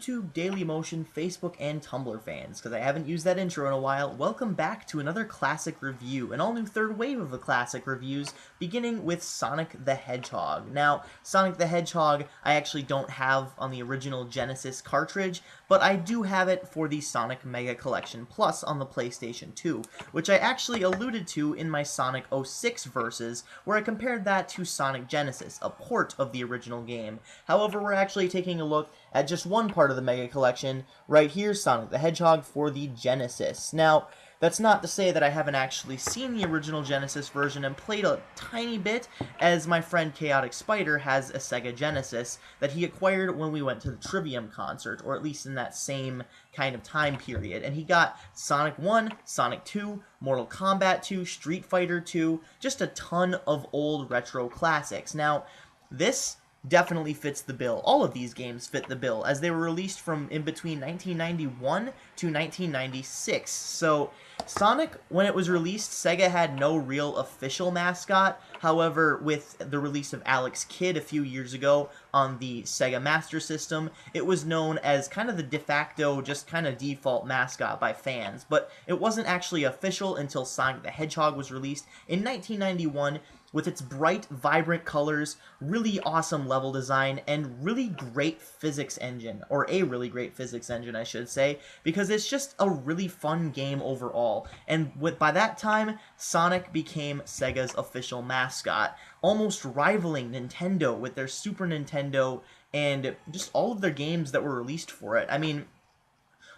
YouTube, Dailymotion, Facebook, and Tumblr fans, because I haven't used that intro in a while. Welcome back to another classic review, an all-new third wave of the classic reviews, beginning with Sonic the Hedgehog. Now, Sonic the Hedgehog I actually don't have on the original Genesis cartridge, but I do have it for the Sonic Mega Collection Plus on the PlayStation 2, which I actually alluded to in my Sonic 06 versus, where I compared that to Sonic Genesis, a port of the original game. However, we're actually taking a look at just one part of the Mega Collection, right here, Sonic the Hedgehog for the Genesis. Now, that's not to say that I haven't actually seen the original Genesis version and played a tiny bit, as my friend Chaotic Spider has a Sega Genesis that he acquired when we went to the Trivium concert, or at least in that same kind of time period. And he got Sonic 1, Sonic 2, Mortal Kombat 2, Street Fighter 2, just a ton of old retro classics. Now, this definitely fits the bill. All of these games fit the bill, as they were released from in between 1991 to 1996. So, Sonic, when it was released, Sega had no real official mascot. However, with the release of Alex Kidd a few years ago on the Sega Master System, it was known as kind of the de facto, just kind of default mascot by fans. But it wasn't actually official until Sonic the Hedgehog was released in 1991, with its bright, vibrant colors, really awesome level design, and really great physics engine, or a really great physics engine, I should say, because it's just a really fun game overall. And by that time, Sonic became Sega's official mascot, almost rivaling Nintendo with their Super Nintendo and just all of their games that were released for it. I mean,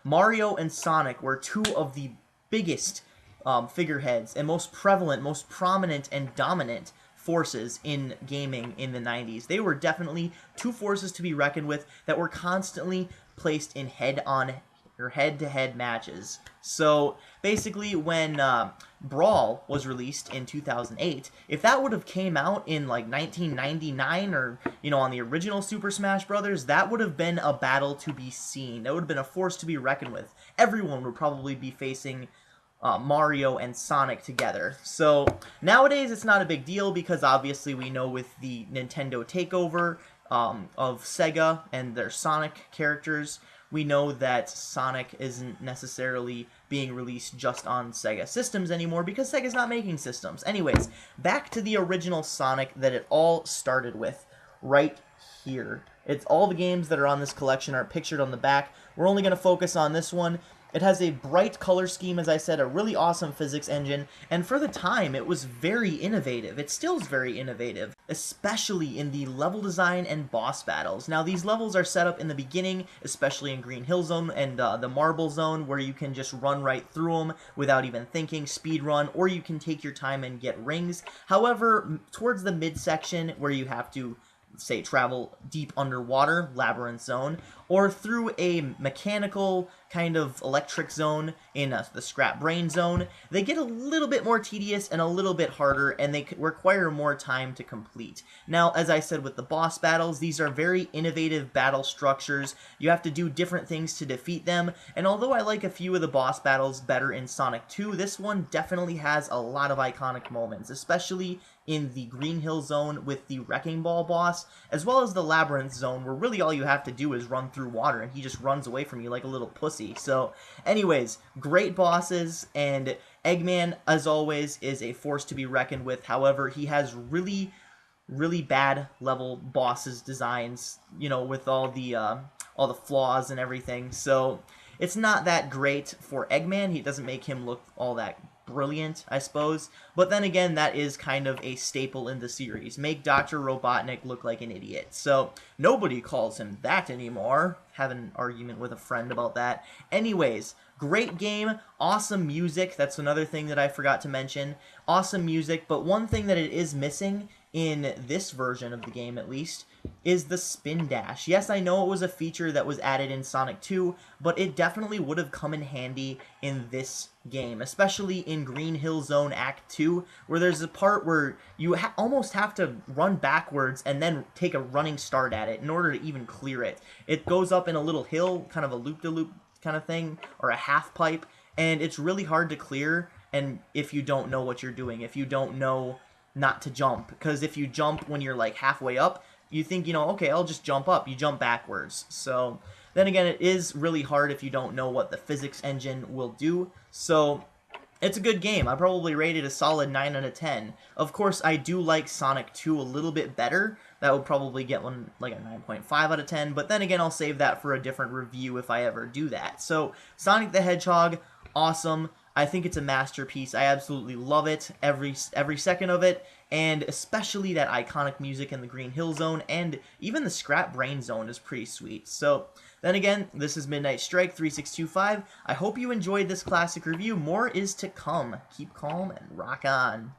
Mario and Sonic were two of the biggest figureheads and most prevalent, most prominent, and dominant forces in gaming in the 90s. They were definitely two forces to be reckoned with that were constantly placed in head-to-head matches. So basically, when Brawl was released in 2008, if that would have came out in like 1999 or, on the original Super Smash Bros., that would have been a battle to be seen. That would have been a force to be reckoned with. Everyone would probably be facing Mario and Sonic together. So nowadays it's not a big deal, because obviously we know with the Nintendo takeover of Sega and their Sonic characters, we know that Sonic isn't necessarily being released just on Sega systems anymore, because Sega's not making systems. Anyways, back to the original Sonic that it all started with, right here. It's all the games that are on this collection are pictured on the back. We're only going to focus on this one. It has a bright color scheme, as I said, a really awesome physics engine, and for the time, it was very innovative. It still is very innovative, especially in the level design and boss battles. Now, these levels are set up in the beginning, especially in Green Hill Zone and the Marble Zone, where you can just run right through them without even thinking, speed run, or you can take your time and get rings. However, towards the midsection, where you have to, say, travel deep underwater, Labyrinth Zone, or through a mechanical kind of electric zone in the Scrap Brain Zone, they get a little bit more tedious and a little bit harder, and they require more time to complete. Now, as I said with the boss battles, these are very innovative battle structures. You have to do different things to defeat them, and although I like a few of the boss battles better in Sonic 2, this one definitely has a lot of iconic moments, especially in the Green Hill Zone with the Wrecking Ball boss, as well as the Labyrinth Zone, where really all you have to do is run through water, and he just runs away from you like a little pussy. So, anyways, great bosses, and Eggman, as always, is a force to be reckoned with. However, he has really bad level bosses designs, with all the flaws and everything. So, it's not that great for Eggman. He doesn't make him look all that brilliant, I suppose. But then again, that is kind of a staple in the series. Make Dr. Robotnik look like an idiot. So, nobody calls him that anymore. Have an argument with a friend about that. Anyways, great game, awesome music. That's another thing that I forgot to mention. Awesome music, but one thing that it is missing in this version of the game, at least, is the spin dash. Yes, I know it was a feature that was added in Sonic 2, but it definitely would have come in handy in this game, especially in Green Hill Zone Act 2, where there's a part where you almost have to run backwards and then take a running start at it in order to even clear it. It goes up in a little hill, kind of a loop-de-loop kind of thing, or a half pipe, and it's really hard to clear, and if you don't know what you're doing, if you don't know not to jump, because if you jump when you're like halfway up, you think, okay, I'll just jump up. You jump backwards. So Then again, it is really hard if you don't know what the physics engine will do, so it's a good game. I probably rate it a solid 9 out of 10. Of course, I do like Sonic 2 a little bit better. That would probably get one like a 9.5 out of 10, but then again, I'll save that for a different review if I ever do that. So, Sonic the Hedgehog, awesome. I think it's a masterpiece. I absolutely love it, every second of it, and especially that iconic music in the Green Hill Zone, and even the Scrap Brain Zone is pretty sweet. So, then again, this is Midnight Strike 3625. I hope you enjoyed this classic review. More is to come. Keep calm and rock on.